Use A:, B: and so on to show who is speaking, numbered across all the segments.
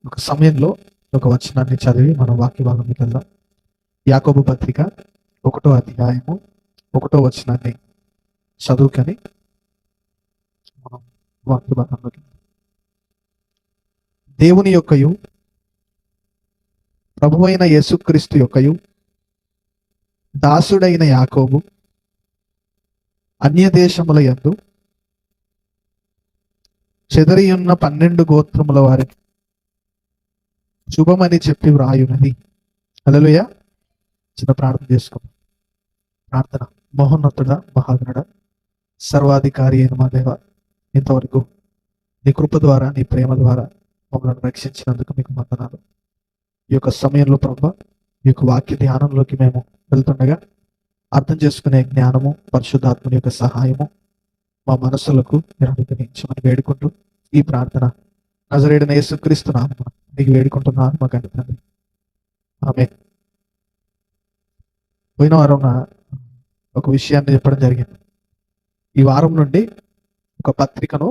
A: ఒక సమయంలో ఒక వచనాన్ని చదివి మనం వాక్య భాగంలోకి వెళ్దాం. యాకోబు పత్రిక 1వ అధ్యాయము 1వ వచనాన్ని చదువుకొని మనం వాక్య భాగంలోకి వెళ్దాం. దేవుని యొక్కయు ప్రభువైన యేసుక్రీస్తు యొక్కయు దాసుడైన యాకోబు అన్యదేశముల యందు చెదరియున్న 12 గోత్రముల వారికి శుభమని చెప్పి వ్రాయునది. హల్లెలూయా. చిన్న ప్రార్థన చేసుకుందాం. ప్రార్థన. మహోన్నతుడ, మహాగణుడ, సర్వాధికారి అయిన మా దేవ, ఇంతవరకు నీ కృప ద్వారా, నీ ప్రేమ ద్వారా మమ్మల్ని రక్షించినందుకు మీకు వందనాలు. ఈ యొక్క సమయంలో ప్రభువా, ఈ యొక్క వాక్య ధ్యానంలోకి మేము వెళ్తుండగా అర్థం చేసుకునే జ్ఞానము, పరిశుద్ధాత్మని యొక్క సహాయము మా మనసులకు మీరు అనుగ్రహించమని వేడుకుంటూ ఈ ప్రార్థన నజరేయుడైన యేసుక్రీస్తు నామమున మీకు వేడుకుంటున్నాను మా తండ్రి. ఆమేన్. పోయిన వారం ఒక విషయాన్ని చెప్పడం జరిగింది. ఈ వారం నుండి ఒక పత్రికను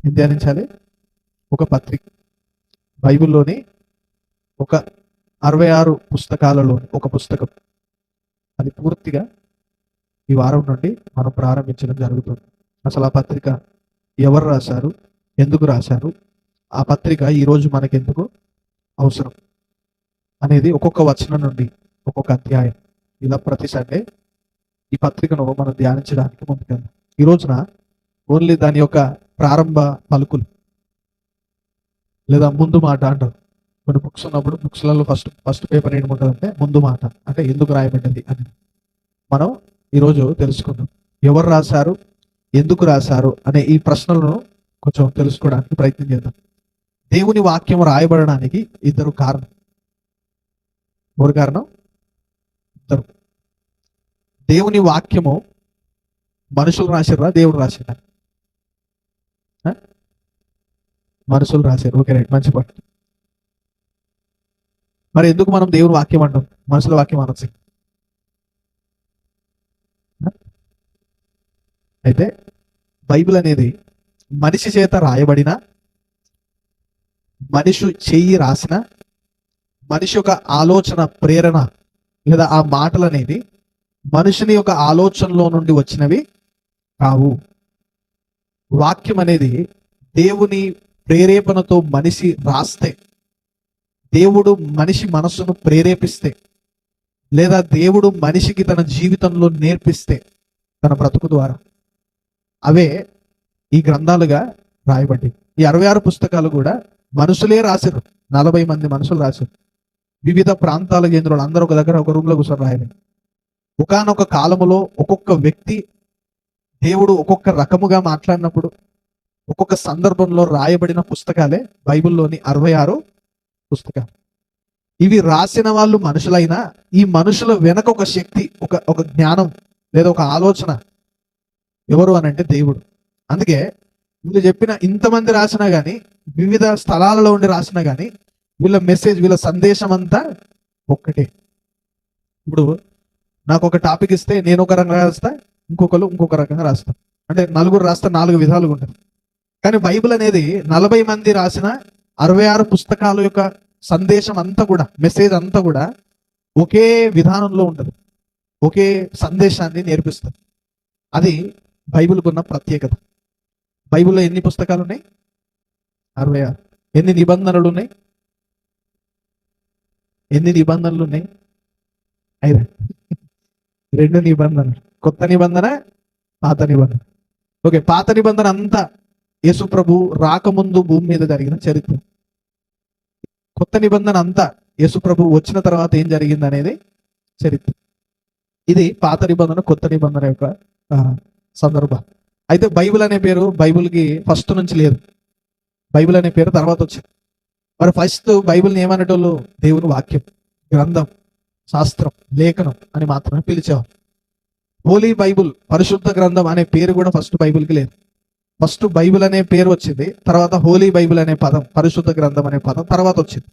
A: ధ్యానించాలి. ఒక పత్రిక, బైబిల్లోని ఒక 66 పుస్తకాలలోని ఒక పుస్తకం. అది పూర్తిగా ఈ వారం నుండి మనం ప్రారంభించడం జరుగుతుంది. అసలు ఆ పత్రిక ఎవరు రాశారు, ఎందుకు రాశారు, ఆ పత్రిక ఈరోజు మనకెందుకు అవసరం అనేది ఒక్కొక్క వచనం నుండి ఒక్కొక్క అధ్యాయం ఇలా ప్రతి సండే ఈ పత్రికను మనం ధ్యానించడానికి ముందుకెళ్దాం. ఈ రోజున ఓన్లీ దాని యొక్క ప్రారంభ పలుకులు లేదా ముందు మాట అంటారు. కొన్ని బుక్స్ ఉన్నప్పుడు బుక్స్లలో ఫస్ట్ పేపర్ ఏముంటుందంటే ముందు మాట, అంటే ఎందుకు రాయబడ్డది అని మనం ఈరోజు తెలుసుకుందాం. ఎవరు రాశారు, ఎందుకు రాశారు అనే ఈ ప్రశ్నలను కొంచెం తెలుసుకోవడానికి ప్రయత్నం చేద్దాం. దేవుని వాక్యం రాయబడడానికి ఇద్దరు కారణం. ఎవరు కారణం? ఇద్దరు. దేవుని వాక్యము మనుషులు రాసిర్రా, దేవుడు రాసిరా? మనుషులు రాశారు. ఓకే, రైట్, మంచి పాయింట్. మరి ఎందుకు మనం దేవుని వాక్యం అంటాం, మనుషుల వాక్యం అనొచ్చు? అయితే బైబిల్ అనేది మనిషి చేత రాయబడిన, మనిషి చెయ్యి రాసిన, మనిషి యొక్క ఆలోచన, ప్రేరణ లేదా ఆ మాటలు అనేది మనుషుని యొక్క ఆలోచనలో నుండి వచ్చినవి కావు. వాక్యం అనేది దేవుని ప్రేరేపణతో మనిషి రాస్తే, దేవుడు మనిషి మనస్సును ప్రేరేపిస్తే, లేదా దేవుడు మనిషికి తన జీవితంలో నేర్పిస్తే తన బ్రతుకు ద్వారా, అవే ఈ గ్రంథాలుగా రాయబడ్డాయి. ఈ 66 పుస్తకాలు కూడా మనుషులే రాశారు. 40 మంది మనుషులు రాశారు. వివిధ ప్రాంతాల కేంద్రాలు అందరూ ఒక దగ్గర ఒక రూమ్లో కూర్చొని రాయలేదు. ఒకానొక కాలములో ఒక్కొక్క వ్యక్తి దేవుడు ఒక్కొక్క రకముగా మాట్లాడినప్పుడు ఒక్కొక్క సందర్భంలో రాయబడిన పుస్తకాలే బైబిల్లోని 66 పుస్తకాలు. ఇవి రాసిన వాళ్ళు మనుషులైనా ఈ మనుషుల వెనక ఒక శక్తి, ఒక జ్ఞానం లేదా ఒక ఆలోచన ఎవరు అని అంటే దేవుడు. అందుకే వీళ్ళు చెప్పిన ఇంతమంది రాసినా కానీ, వివిధ స్థలాలలో ఉండి రాసినా కానీ, వీళ్ళ మెసేజ్, వీళ్ళ సందేశం అంతా ఒక్కటే. ఇప్పుడు నాకు ఒక టాపిక్ ఇస్తే నేను ఒక రకంగా రాస్తా, ఇంకొకరు ఇంకొక రకంగా రాస్తా. అంటే నలుగురు రాస్తా 4 విధాలుగా ఉంటుంది. కానీ బైబిల్ అనేది 40 మంది రాసిన 66 పుస్తకాల యొక్క సందేశం అంతా కూడా, మెసేజ్ అంతా కూడా ఒకే విధానంలో ఉంటుంది, ఒకే సందేశాన్ని నేర్పిస్తుంది. అది బైబిల్కు ఉన్న ప్రత్యేకత. బైబిల్లో ఎన్ని పుస్తకాలు ఉన్నాయి? 66. ఎన్ని నిబంధనలు ఉన్నాయి? ఎన్ని నిబంధనలు ఉన్నాయి? 5. 2 నిబంధనలు, కొత్త నిబంధన, పాత నిబంధన. ఓకే, పాత నిబంధన అంతా యేసు ప్రభు రాకముందు భూమి మీద జరిగిన చరిత్ర. కొత్త నిబంధన అంతా యేసు ప్రభు వచ్చిన తర్వాత ఏం జరిగింది అనేది చరిత్ర. ఇది పాత నిబంధన, కొత్త నిబంధన యొక్క సందర్భం. అయితే బైబిల్ అనే పేరు బైబిల్కి ఫస్ట్ నుంచి లేదు. బైబిల్ అనే పేరు తర్వాత వచ్చింది. మరి ఫస్ట్ బైబిల్ని ఏమనేటోళ్ళు? దేవుని వాక్యం, గ్రంథం, శాస్త్రం, లేఖనం అని మాత్రమే పిలిచేవారు. హోలీ బైబిల్, పరిశుద్ధ గ్రంథం అనే పేరు కూడా ఫస్ట్ బైబిల్కి లేదు. ఫస్ట్ బైబిల్ అనే పేరు వచ్చింది, తర్వాత హోలీ బైబిల్ అనే పదం, పరిశుద్ధ గ్రంథం అనే పదం తర్వాత వచ్చింది.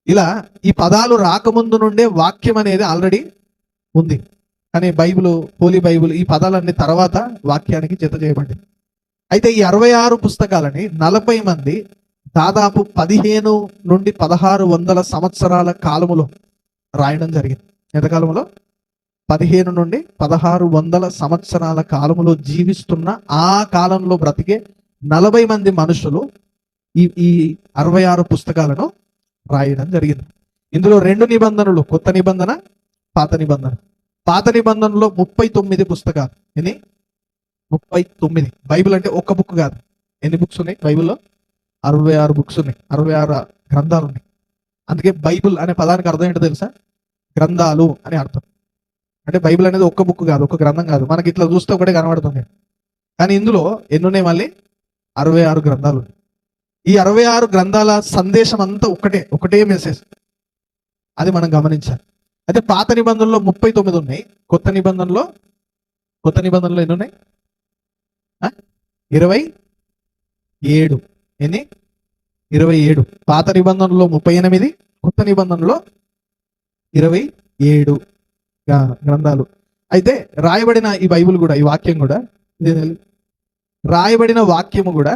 A: ఇలా ఈ పదాలు రాకముందు నుండే వాక్యం అనేది ఆల్రెడీ ఉంది. కానీ బైబిల్, హోలీ బైబిల్, ఈ పదాలన్నీ తర్వాత వాక్యానికి జత చేయబడింది. అయితే ఈ 66 పుస్తకాలని 40 మంది దాదాపు 15 నుండి 1600 సంవత్సరాల కాలములో రాయడం జరిగింది. ఎంత కాలంలో? 15 నుండి 1600 సంవత్సరాల కాలములో జీవిస్తున్న ఆ కాలంలో బ్రతికే 40 మంది మనుషులు ఈ ఈ 66 పుస్తకాలను రాయడం జరిగింది. ఇందులో 2 నిబంధనలు, కొత్త నిబంధన, పాత నిబంధన. పాత నిబంధనలో 39 పుస్తకాలు. ఎన్ని? 39. బైబిల్ అంటే ఒక్క బుక్ కాదు. ఎన్ని బుక్స్ ఉన్నాయి బైబిల్లో? 66 బుక్స్ ఉన్నాయి. 66 గ్రంథాలు ఉన్నాయి. అందుకే బైబిల్ అనే పదానికి అర్థం ఏంటో తెలుసా? గ్రంథాలు అని అర్థం. అంటే బైబిల్ అనేది ఒక్క బుక్ కాదు, ఒక్క గ్రంథం కాదు. మనకి ఇట్లా చూస్తే ఒకటే కనబడుతుంది. కానీ ఇందులో ఎన్ని ఉన్నాయి? మళ్ళీ 66 గ్రంథాలు. ఈ 66 గ్రంథాల సందేశం అంతా ఒకటే మెసేజ్. అది మనం గమనించాలి. అయితే పాత నిబంధనలో 39 ఉన్నాయి. కొత్త నిబంధనలో ఎన్ని ఉన్నాయి? 27. ఎన్ని? 27. పాత నిబంధనలో 38, కొత్త నిబంధనలో 27 గ్రంథాలు. అయితే రాయబడిన ఈ బైబిల్ కూడా, ఈ వాక్యం కూడా, రాయబడిన వాక్యము కూడా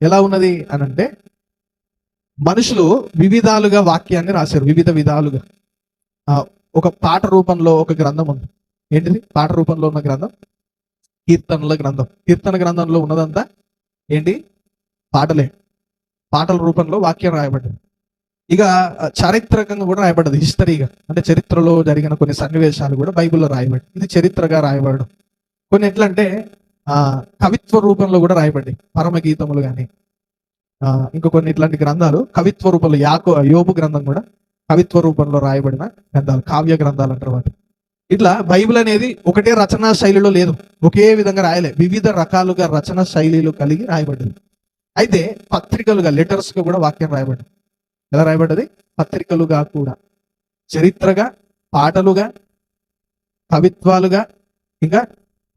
A: ఎలా ఉన్నది అని అంటే, మనుషులు వివిధాలుగా వాక్యాన్ని రాశారు. వివిధ విధాలుగా. ఒక పాట రూపంలో ఒక గ్రంథం ఉంది. ఏంటిది పాట రూపంలో ఉన్న గ్రంథం? కీర్తనల గ్రంథం. కీర్తన గ్రంథంలో ఉన్నదంతా ఏంటి? పాటలే. పాటల రూపంలో వాక్యం రాయబడ్డది. ఇక చారిత్రకంగా కూడా రాయబడ్డది. హిస్టరీగా, అంటే చరిత్రలో జరిగిన కొన్ని సన్నివేశాలు కూడా బైబిల్లో రాయబడ్డాయి. ఇది చరిత్రగా రాయబడడం. కొన్ని ఎట్లా అంటే కవిత్వ రూపంలో కూడా రాయబడ్డాయి. పరమగీతములు కానీ ఇంకా కొన్ని ఇట్లాంటి గ్రంథాలు కవిత్వ రూపంలో. యోబు గ్రంథం కూడా కవిత్వ రూపంలో రాయబడిన గ్రంథాలు, కావ్య గ్రంథాలు అంటారు వాటి. ఇట్లా బైబిల్ అనేది ఒకటే రచనా శైలిలో లేదు, ఒకే విధంగా రాయలే. వివిధ రకాలుగా రచన శైలిలు కలిగి రాయబడ్డది. అయితే పత్రికలుగా, లెటర్స్ గా కూడా వాక్యం రాయబడ్డది. ఎలా రాయబడ్డది? పత్రికలుగా కూడా, చరిత్రగా, పాటలుగా, కవిత్వాలుగా, ఇంకా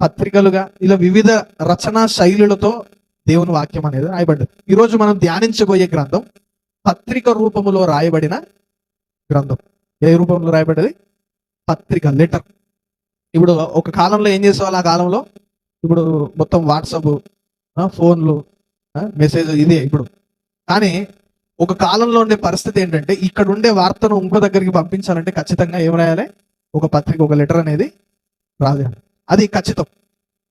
A: పత్రికలుగా, ఇలా వివిధ రచనా శైలులతో దేవుని వాక్యం అనేది రాయబడ్డది. ఈరోజు మనం ధ్యానించబోయే గ్రంథం పత్రిక రూపములో రాయబడిన గ్రంథం. ఏ రూపంలో రాయబడ్డది? పత్రిక, లెటర్. ఇప్పుడు ఒక కాలంలో ఏం చేసేవాళ్ళు? ఆ కాలంలో ఇప్పుడు మొత్తం వాట్సాప్, ఫోన్లు, మెసేజ్ ఇదే ఇప్పుడు. కానీ ఒక కాలంలో ఉండే పరిస్థితి ఏంటంటే, ఇక్కడ ఉండే వార్తను ఇంకో దగ్గరికి పంపించాలంటే ఖచ్చితంగా ఏం రాయాలి? ఒక పత్రిక, ఒక లెటర్ అనేది రాయాలి. అది ఖచ్చితం.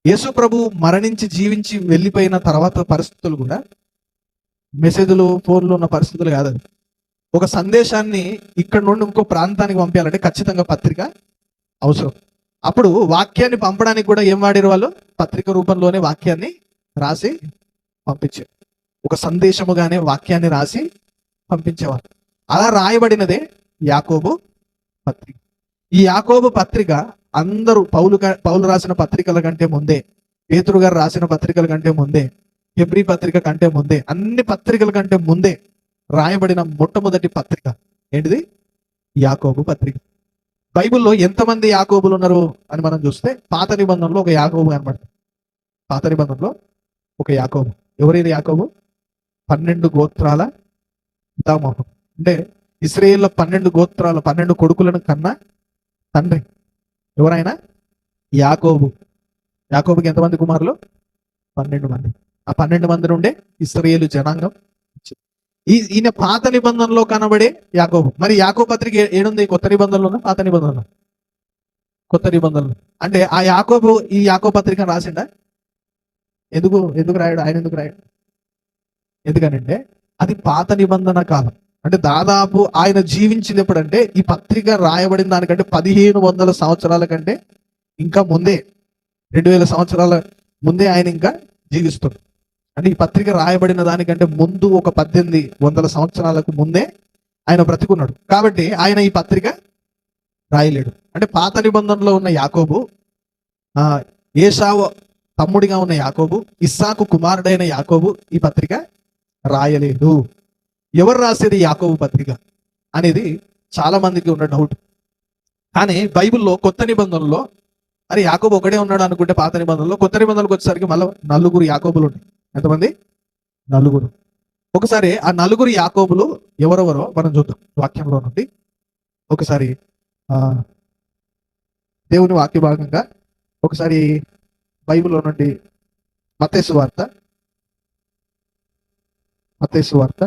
A: యేసు ప్రభు మరణించి జీవించి వెళ్ళిపోయిన తర్వాత పరిస్థితులు కూడా మెసేజ్లు, ఫోన్లు ఉన్న పరిస్థితులు కాదు. అది ఒక సందేశాన్ని ఇక్కడ నుండి ఇంకో ప్రాంతానికి పంపించాలంటే ఖచ్చితంగా పత్రిక అవసరం. అప్పుడు వాక్యాన్ని పంపడానికి కూడా ఏం వాడారు వాళ్ళు? పత్రిక రూపంలోనే వాక్యాన్ని రాసి పంపించారు. ఒక సందేశముగానే వాక్యాన్ని రాసి పంపించేవారు. అలా రాయబడినదే యాకోబు పత్రిక. ఈ యాకోబు పత్రిక అందరూ పౌలు రాసిన పత్రికల కంటే ముందే, పేతురు గారు రాసిన పత్రికల కంటే ముందే, హెబ్రీ పత్రిక కంటే ముందే, అన్ని పత్రికల కంటే ముందే రాయబడిన మొట్టమొదటి పత్రిక ఏంటిది? యాకోబు పత్రిక. బైబిల్లో ఎంతమంది యాకోబులు ఉన్నారు అని మనం చూస్తే, పాత నిబంధనలో ఒక యాకోబు కనబడుతుంది. పాత నిబంధనలో ఒక యాకోబు. ఎవరైనా యాకోబు? 12 గోత్రాల పితామహుడు. అంటే ఇశ్రాయేల్లో 12 గోత్రాల 12 కొడుకులను కన్నా తండ్రి ఎవరైనా? యాకోబు. యాకోబుకి ఎంతమంది కుమారులు? 12 మంది. ఆ 12 మంది నుండే ఇశ్రాయేలు జనాంగం. ఈయన పాత నిబంధనలో కనబడే యాకోబు. మరి యాకోబు పత్రిక ఏడుంది? కొత్త నిబంధనలో, పాత నిబంధనలో? కొత్త నిబంధనలు. అంటే ఆ యాకోబు ఈ యాకోబు పత్రిక రాసిండా? ఎందుకు రాయడు? ఆయన ఎందుకు రాయడు? ఎందుకనంటే అది పాత నిబంధన కాలం. అంటే దాదాపు ఆయన జీవించింది ఎప్పుడంటే, ఈ పత్రిక రాయబడిన దానికంటే 1500 సంవత్సరాల కంటే ఇంకా ముందే, 2000 సంవత్సరాల ముందే ఆయన ఇంకా జీవిస్తుంది. అంటే ఈ పత్రిక రాయబడిన దానికంటే ముందు ఒక 1800 సంవత్సరాలకు ముందే ఆయన బ్రతికున్నాడు. కాబట్టి ఆయన ఈ పత్రిక రాయలేడు. అంటే పాత నిబంధనలో ఉన్న యాకోబు, ఏశావు తమ్ముడిగా ఉన్న యాకోబు, ఇస్సాకు కుమారుడైన యాకోబు ఈ పత్రిక రాయలేదు. ఎవరు రాసేది యాకోబు పత్రిక అనేది చాలా మందికి ఉన్న డౌట్. కానీ బైబిల్లో కొత్త నిబంధనలో అరే యాకోబు ఒకడే ఉన్నాడు అనుకుంటే, పాత నిబంధనలో, కొత్త నిబంధనలకు వచ్చేసరికి మళ్ళీ 4 యాకోబులు ఉన్నాయి. ఎంతమంది? 4. ఒకసారి ఆ 4 యాకోబులు ఎవరెవరో మనం చూద్దాం వాక్యంలో నుండి. ఒకసారి దేవుని వాక్య భాగంగా ఒకసారి బైబిల్లో నుండి మత్తయి సువార్త మత్తయి సువార్త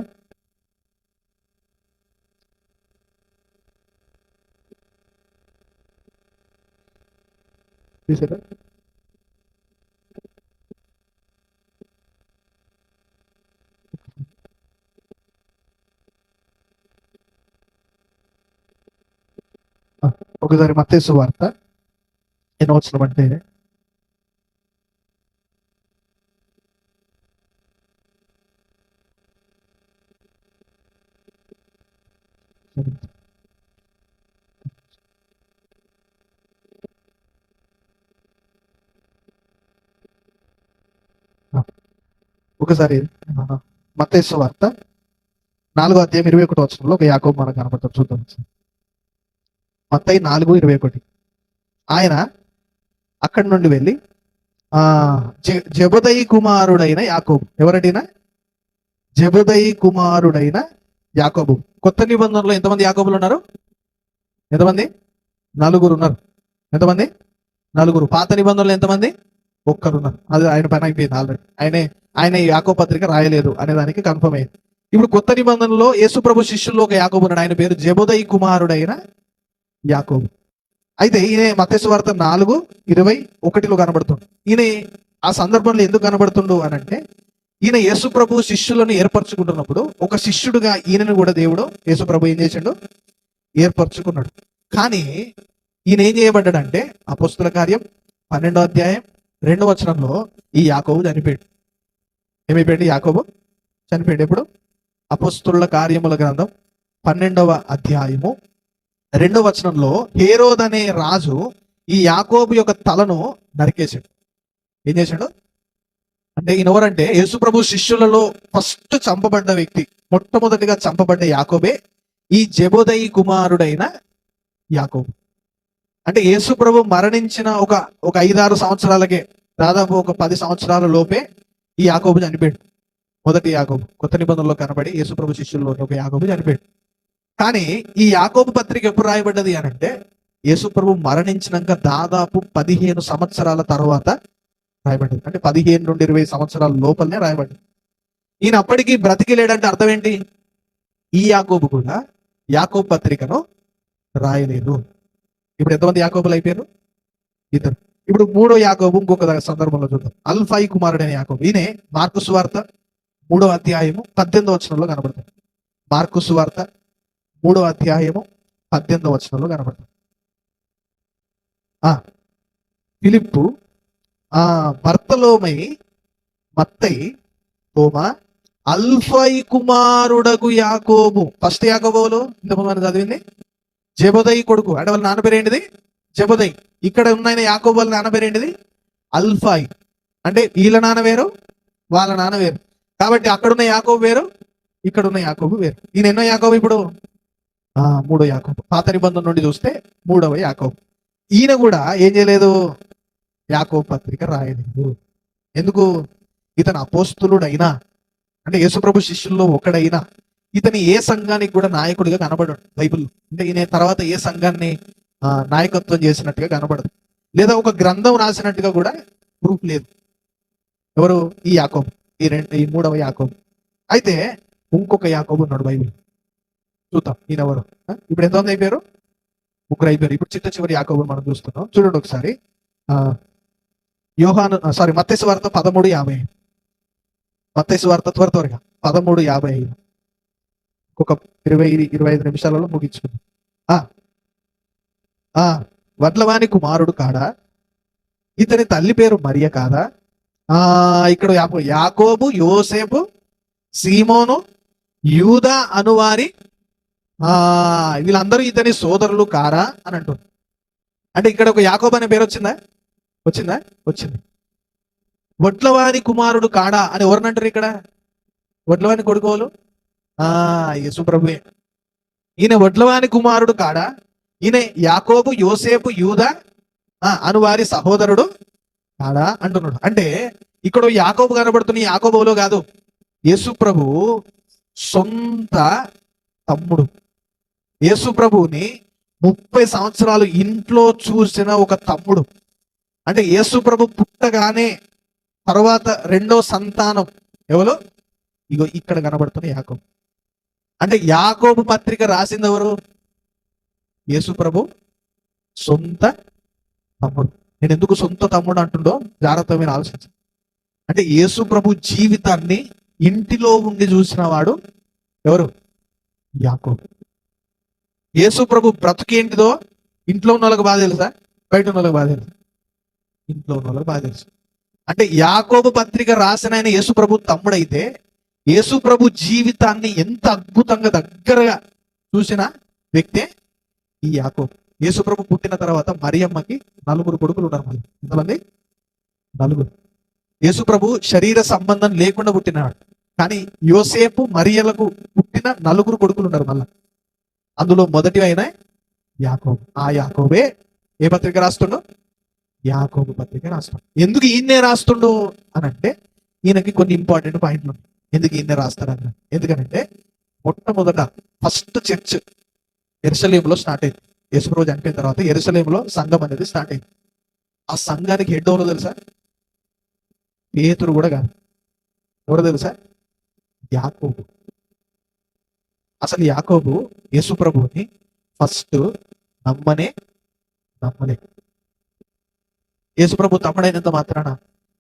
A: 8వ వచనం అంటే ఒకసారి మత్తయి సువార్త 4వ అధ్యాయం 21వ వచనంలో ఒక యాకోబు మనకు కనబడతాడు, చూద్దాం. మత్తయి 4:21. ఆయన అక్కడి నుండి వెళ్ళి జెబెదయి కుమారుడైన యాకోబు, ఎవరడినా జెబెదయి కుమారుడైన యాకోబు. కొత్త నిబంధనలో ఎంతమంది యాకోబులు ఉన్నారు? ఎంతమంది? 4 ఉన్నారు. ఎంతమంది? 4. పాత నిబంధనలు ఎంతమంది? 1 ఉన్నారు. అది ఆయన పని అయిపోయింది ఆల్రెడీ. ఆయన యాకోబు పత్రిక రాయలేదు అనే దానికి కన్ఫర్మ్ అయింది. ఇప్పుడు కొత్త నిబంధనలో యేసు ప్రభు శిష్యుల్లో ఒక యాకోబు ఉన్నాడు. ఆయన పేరు జెబెదయి కుమారుడైన యాకోబు. అయితే ఈయన మత్తయి సువార్త 4:21 కనబడుతుండు. ఈయన ఆ సందర్భంలో ఎందుకు కనబడుతుండు అని అంటే, ఈయన యేసు ప్రభు శిష్యులను ఏర్పరచుకుంటున్నప్పుడు ఒక శిష్యుడుగా ఈయనను కూడా దేవుడు యేసు ప్రభు ఏం చేసిండు? ఏర్పరచుకున్నాడు. కానీ ఈయన ఏం చేయబడ్డాడంటే, అపోస్తుల కార్యం 12వ అధ్యాయం 2వ వచనంలో ఈ యాకోబు చనిపోయాడు. ఏమైపోయాడు? యాకోబు చనిపోయాడు. ఎప్పుడు? అపోస్తుల కార్యముల గ్రంథం 12వ అధ్యాయము 2వ వచనంలో హేరోద్ అనే రాజు ఈ యాకోబు యొక్క తలను నరికేశాడు. ఏం చేశాడు అంటే, ఈయన ఎవరంటే యేసు ప్రభు శిష్యులలో ఫస్ట్ చంపబడ్డ వ్యక్తి, మొట్టమొదటిగా చంపబడ్డ యాకోబే ఈ జెబెదయి కుమారుడైన యాకోబు. అంటే యేసు ప్రభు మరణించిన ఒక 5-6 సంవత్సరాలకే, దాదాపు ఒక 10 సంవత్సరాల లోపే ఈ యాకోబు చనిపోయాడు. మొదటి యాకోబు కొత్త నిబంధనలో కనబడి యేసు ప్రభు శిష్యుల్లో ఒక యాకోబు చనిపోయాడు. కానీ ఈ యాకోబు పత్రిక ఎప్పుడు రాయబడ్డది అని అంటే, యేసు ప్రభు మరణించినాక దాదాపు 15 సంవత్సరాల తర్వాత రాయబడ్డది. అంటే 15 నుండి 20 సంవత్సరాల లోపలనే రాయబడ్డది. ఈయన అప్పటికి బ్రతికి లేడంటే అర్థం ఏంటి? ఈ యాకోబు కూడా యాకోబు పత్రికను రాయలేదు. ఇప్పుడు ఎంతమంది యాకోబులు అయిపోయారు? 2. ఇప్పుడు 3వ యాకోబు ఇంకొక సందర్భంలో చూద్దాం. అల్ఫాయి కుమారుడైన యాకోబు. ఈయనే మార్కు సువార్త 3వ అధ్యాయము 18వ వచనంలో కనబడతాడు. మార్కు సువార్త 3వ అధ్యాయము 18వ వచనంలో కనబడతాడు. ఫిలిప్పు, బర్తలోమై, మత్తయి, తోమా, అల్ఫాయి కుమారుడగు యాకోబు. ఫస్ట్ యాకోబులో ఇంతకుముందు చదివింది జెబెదయి కొడుకు. అంటే వాళ్ళ నాన్న పేరు ఏంటిది? జెబెదయి. ఇక్కడ ఉన్న యాకోబు వాళ్ళ నాన్న పేరు ఏంటిది? అల్ఫాయి. అంటే వీళ్ళ నాన్న వేరు, వాళ్ళ నాన్న వేరు. కాబట్టి అక్కడున్న యాకోబు వేరు, ఇక్కడున్న యాకోబు వేరు. ఈయన ఎన్నో యాకోబు? ఇప్పుడు 3వ యాకోబు. పాత నిబంధన నుండి చూస్తే 3వ యాకోబు. ఈయన కూడా ఏం చేయలేదు? యాకోబు పత్రిక రాయలేదు. ఎందుకు? ఇతను అపోస్తులుడైనా, అంటే యేసుప్రభు శిష్యుల్లో ఒకడైనా, ఇతని ఏ సంఘానికి కూడా నాయకుడిగా కనబడడు బైబిల్లో. అంటే ఈయన తర్వాత ఏ సంఘాన్ని నాయకత్వం చేసినట్టుగా కనబడదు, లేదా ఒక గ్రంథం రాసినట్టుగా కూడా ప్రూఫ్ లేదు. ఎవరు? ఈ యాకోబు, ఈ 3వ యాకోబు. అయితే ఇంకొక యాకోబు ఉన్నాడు బైబిల్. చూద్దాం ఈయన ఎవరు. ఇప్పుడు ఎంతమంది అయిపోయారు? 3 అయిపోయారు. ఇప్పుడు చివరి యాకోబుని మనం చూస్తున్నాం. చూడండి ఒకసారి. మత్తయి సువార్త 13:50. మత్తయి సువార్త త్వరగా 13:55. ఒక 20-25 నిమిషాలలో ముగించుకుందాం. వడ్లవాని కుమారుడు కాడా? ఇతని తల్లి పేరు మరియ కాదా? ఇక్కడ యాకోబు, యోసేపు, సీమోను, యూదా అనువారి వీళ్ళందరూ ఇతని సోదరులు కారా అని అంటుంది. అంటే ఇక్కడ ఒక యాకోబు అనే పేరు వచ్చిందా? వచ్చింది. వడ్లవాని కుమారుడు కాడా అని ఎవరినంటారు ఇక్కడ? వడ్లవాని కొడుకోలు యేసు ప్రభువే. ఈయన వడ్లవాని కుమారుడు కాడా? ఈయన యాకోబు, యోసేపు, యూదా అనువారి సహోదరుడు కాదా అంటున్నాడు. అంటే ఇక్కడ యాకోబు కనబడుతున్న యాకోబులో కాదు, యేసు ప్రభు సొంత తమ్ముడు. యేసు ప్రభుని 30 సంవత్సరాలు ఇంట్లో చూసిన ఒక తమ్ముడు. అంటే యేసు ప్రభు పుట్టగానే తర్వాత 2వ సంతానం ఎవరు? ఇగో ఇక్కడ కనబడుతున్న యాకోబు. అంటే యాకోబు పత్రిక రాసింది ఎవరు? యేసు ప్రభు సొంత తమ్ముడు. నేను ఎందుకు సొంత తమ్ముడు అంటుండో జాగ్రత్తగా మీరు ఆలోచించండి. అంటే యేసు ప్రభు జీవితాన్ని ఇంటిలో ఉండి చూసిన వాడు ఎవరు? యాకోబు. యేసు ప్రభు బ్రతుకేంటిదో ఇంట్లో ఉన్న వాళ్ళకి బాగా తెలుసా, బయట ఉన్న వాళ్ళకి బాగా తెలుసా? ఇంట్లో ఉన్న వాళ్ళకి బాగా తెలుసు. అంటే యాకోబు పత్రిక రాసిన ఆయన యేసు ప్రభు తమ్ముడైతే యేసు ప్రభు జీవితాన్ని ఎంత అద్భుతంగా దగ్గరగా చూసిన వ్యక్తే ఈ యాకోబు. యేసు ప్రభు పుట్టిన తర్వాత మరియమ్మకి 4 కొడుకులు ఉన్నారు. మళ్ళీ ఎంతమంది? 4. యేసు ప్రభు శరీర సంబంధం లేకుండా పుట్టినాడు. కానీ యోసేపు మరియలకు పుట్టిన 4 కొడుకులు ఉన్నారు. మళ్ళా అందులో మొదటి అయిన యాకోబు. ఆ యాకోబే ఏ పత్రిక రాస్తుండో? యాకోబు పత్రిక రాస్తాడు. ఎందుకు ఈయన్నే రాస్తుండు అని అంటే ఈయనకి కొన్ని ఇంపార్టెంట్ పాయింట్లు ఉన్నాయి. ఎందుకు ఈయన్నే రాస్తాడన్న? ఎందుకనంటే మొట్టమొదట ఫస్ట్ చర్చ్ యెరూషలేములో స్టార్ట్ అయింది. యేసుప్రభు చనిపోయిన తర్వాత యెరూషలేములో సంఘం అనేది స్టార్ట్ అయింది. ఆ సంఘానికి హెడ్ ఎవరో తెలుసా? పేతురు కూడా కాదు. ఎవరో తెలుసా? యాకోబు. అసలు యాకోబు యేసు ప్రభువుని ఫస్ట్ నమ్మలే. యేసు ప్రభు తమ్ముడైనంత మాత్రాన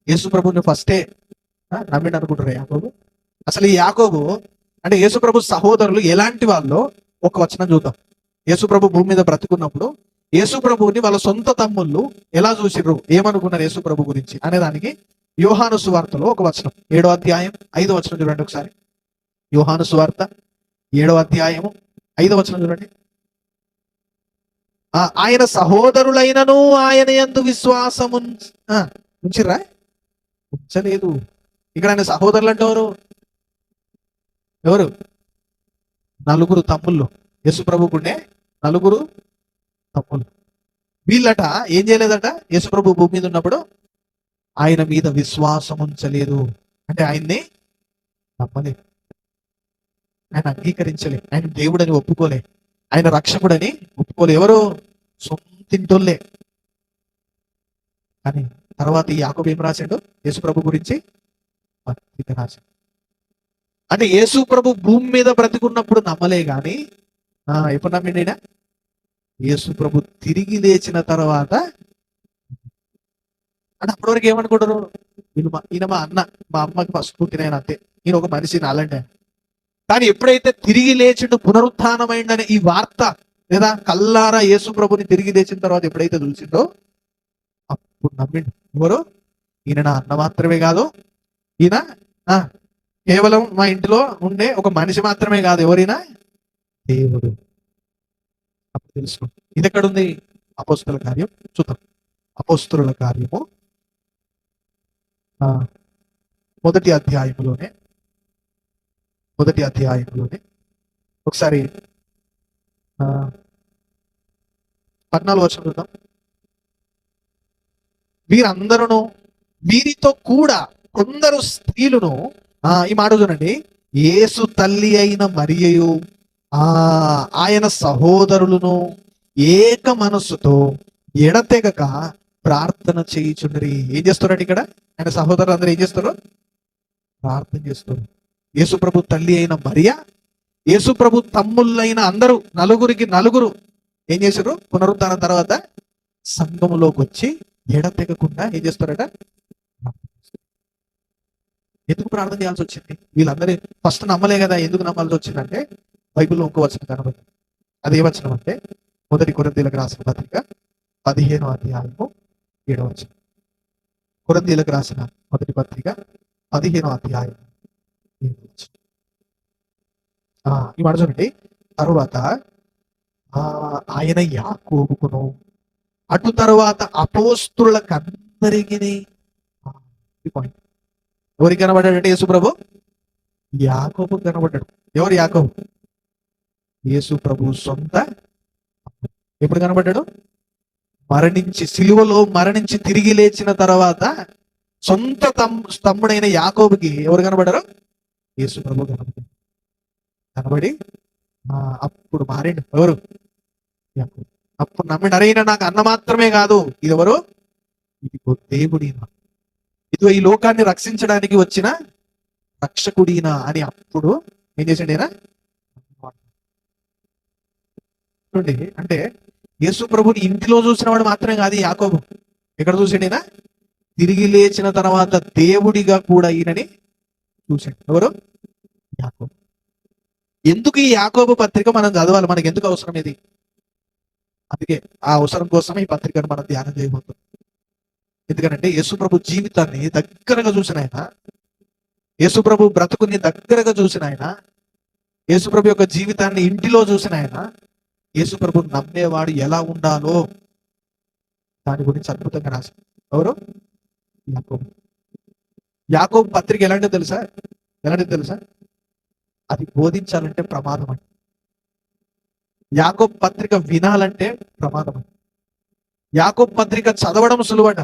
A: యేసు ప్రభుని ఫస్టే నమ్మిండు అనుకుంటారు యాకోబు? అసలు ఈ యాకోబు అంటే యేసు ప్రభు సహోదరులు ఎలాంటి వాళ్ళు ఒక వచనం చూద్దాం. యేసు ప్రభు భూమి మీద బ్రతుకున్నప్పుడు యేసు ప్రభువుని వాళ్ళ సొంత తమ్ముళ్ళు ఎలా చూసిర్రు, ఏమనుకున్నారు యేసు ప్రభు గురించి అనే దానికి యోహాను సువార్తలో ఒక వచనం 7వ అధ్యాయం 5వ వచనం చూడండి ఒకసారి. యోహాను సువార్త 7వ అధ్యాయము 5వ వచనం చూడండి. ఆయన సహోదరులైనను ఆయన యందు విశ్వాసము ఉంచిర్రా? ఉంచలేదు. ఇక్కడ ఆయన సహోదరులు అంటే ఎవరు? 4 తమ్ముళ్ళు. యేసు ప్రభుకుండే 4 తమ్ముళ్ళు. వీళ్ళట ఏం చేయలేదట? యేసు ప్రభు భూమి మీద ఉన్నప్పుడు ఆయన మీద విశ్వాసం ఉంచలేదు. అంటే ఆయన్ని నమ్మలేదు, ఆయన అంగీకరించలే, ఆయన దేవుడని ఒప్పుకోలే, ఆయన రక్షకుడని ఒప్పుకోలే. ఎవరు? సొంతింటోళ్ళే. కానీ తర్వాత ఈ యాకోబు ఏం రాశాడు యేసు ప్రభు గురించి? పత్రిక రాశాడు. అంటే యేసు ప్రభు భూమి మీద బ్రతికున్నప్పుడు నమ్మలే గాని ఎప్పుడు నమ్మిండినా? యేసు ప్రభు తిరిగి లేచిన తర్వాత. అంటే అప్పటి వరకు ఏమనుకుంటారు? ఈయన మా అన్న, మా అమ్మకి ఫస్ట్ పుట్టిన అంతే, ఈయన ఒక మనిషి నాలంటే. కానీ ఎప్పుడైతే తిరిగి లేచిండు, పునరుత్థానమైందనే ఈ వార్త లేదా కల్లారా యేసు ప్రభుని తిరిగి లేచిన తర్వాత ఎప్పుడైతే చూసిండో అప్పుడు నమ్మిండు. ఎవరు? ఈయన నా అన్న మాత్రమే కాదు, ఈయన కేవలం మా ఇంటిలో ఉండే ఒక మనిషి మాత్రమే కాదు, ఎవరైనా దేవుడు. అప్పుడు తెలుసుకో. ఇది ఎక్కడుంది? అపోస్తల కార్యం చూద్దాం. అపోస్తలుల కార్యము మొదటి అధ్యాయంలోనే ఒకసారి 14వ వచనం చూద్దాం. వీరందరూ వీరితో కూడా కొందరు స్త్రీలను, ఈ మాట చూడండి, యేసు తల్లి అయిన మరియయు ఆయన సహోదరులను ఏక మనస్సుతో ఎడతెగక ప్రార్థన చేయుచుండరి. ఏం చేస్తున్నాడు ఇక్కడ? ఆయన సహోదరులు అందరూ ఏం చేస్తారు? ప్రార్థన చేస్తారు. యేసు ప్రభు తల్లి అయిన మరియా, యేసు ప్రభు తమ్ముళ్ళైన అందరూ 4 ఏం చేశారు? పునరుద్ధానం తర్వాత సంఘములోకి వచ్చి ఎడతెగకుండా ఏం చేస్తారట? ఎందుకు ప్రార్థన చేయాల్సి వచ్చింది? వీళ్ళందరూ ఫస్ట్ నమ్మలే కదా, ఎందుకు నమ్మాల్సి వచ్చిందంటే బైబిల్లో ఇంకో వచనం కనబడుతుంది. అది ఏ వచనం అంటే 1 కొరింథీయులకు రాసిన పత్రిక 15వ అధ్యాయము 7వ వచనం. కొరింథీయులకు రాసిన మొదటి పత్రిక 15వ అధ్యాయం 7వ వచనం. ఈ మాట చూడండి. తరువాత ఆయన యాకోబుకును అటు తరువాత అపోస్తులకు అందరికీ పాయింట్. ఎవరికి కనబడ్డాడంటే యేసు ప్రభు యాకోబు కనబడ్డాడు. ఎవరు యాకోబు? యేసు ప్రభు సొంత. ఎప్పుడు కనబడ్డాడు? మరణించి, సిలువలో మరణించి తిరిగి లేచిన తర్వాత సొంత తమ్ముడైన యాకోబుకి ఎవరు కనబడ్డారు? యేసు ప్రభు కనబడి అప్పుడు మారిండు. ఎవరు? యాకోబు. అప్పుడు నమ్మిండు. అరైనా నాకు అన్న మాత్రమే కాదు, ఇది ఎవరు? ఇది దేవుడి, ఇదిగో ఈ లోకాన్ని రక్షించడానికి వచ్చిన రక్షకుడినా అని అప్పుడు ఏం చేసిండు ఈయన? చూడండి, అంటే యేసు ప్రభుని ఇంటిలో చూసిన వాడు మాత్రమే కాదు ఈ యాకోబు. ఎక్కడ చూసిండు ఈయన? తిరిగి లేచిన తర్వాత దేవుడిగా కూడా ఈయనని చూశాడు. ఎవరు? యాకోబు. ఎందుకు ఈ యాకోబు పత్రిక మనం చదవాలి? మనకి ఎందుకు అవసరం ఇది? అందుకే ఆ అవసరం కోసం ఈ పత్రికను మనం ధ్యానం చేయబోతున్నాం. ఎందుకంటే యేసుప్రభు జీవితాన్ని దగ్గరగా చూసిన ఆయన, యేసుప్రభు బ్రతుకుని దగ్గరగా చూసిన ఆయన, యేసుప్రభు యొక్క జీవితాన్ని ఇంటిలో చూసిన ఆయన, యేసుప్రభు నమ్మేవాడు ఎలా ఉండాలో దాని గురించి అద్భుతంగా రాశాడు. ఎవరు? యాకోబు. యాకోబు పత్రిక ఎలాంటిదో తెలుసా? ఎలాంటిది తెలుసా? అది బోధించాలంటే ప్రమాదం అండి. యాకోబు పత్రిక వినాలంటే ప్రమాదం అండి. యాకోబు పత్రిక చదవడం సులువట,